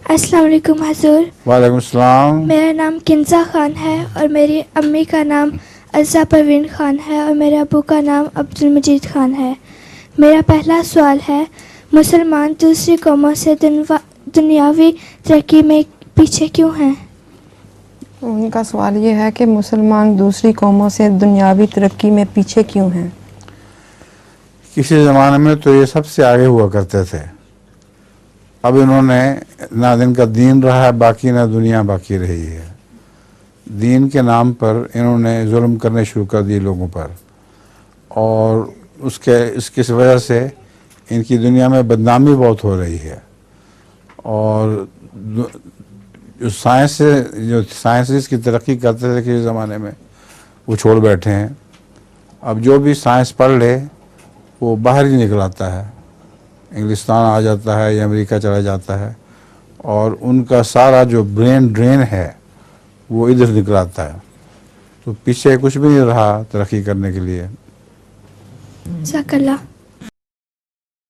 السلام علیکم حضور. وعلیکم السلام. میرا نام کنزا خان ہے اور میری امی کا نام عزا پروین خان ہے اور میرے ابو کا نام عبدالمجید خان ہے. میرا پہلا سوال ہے، مسلمان دوسری قوموں سے دنیاوی ترقی میں پیچھے کیوں ہیں؟ ان کا سوال یہ ہے کہ مسلمان دوسری قوموں سے دنیاوی ترقی میں پیچھے کیوں ہیں؟ کسی زمانے میں تو یہ سب سے آگے ہوا کرتے تھے. اب انہوں نے نہ ان کا دین رہا ہے باقی، نہ دنیا باقی رہی ہے. دین کے نام پر انہوں نے ظلم کرنے شروع کر دیے لوگوں پر، اور اس کی وجہ سے ان کی دنیا میں بدنامی بہت ہو رہی ہے. اور جو سائنس کی ترقی کرتے تھے کسی زمانے میں، وہ چھوڑ بیٹھے ہیں. اب جو بھی سائنس پڑھ لے وہ باہر ہی نکل آتا ہے، انگلستان آ جاتا ہے یا امریکہ چلا جاتا ہے، اور ان کا سارا جو برین ڈرین ہے وہ ادھر نکل آتا ہے. تو پیچھے کچھ بھی نہیں رہا ترقی کرنے کے لیے. جزاک اللہ.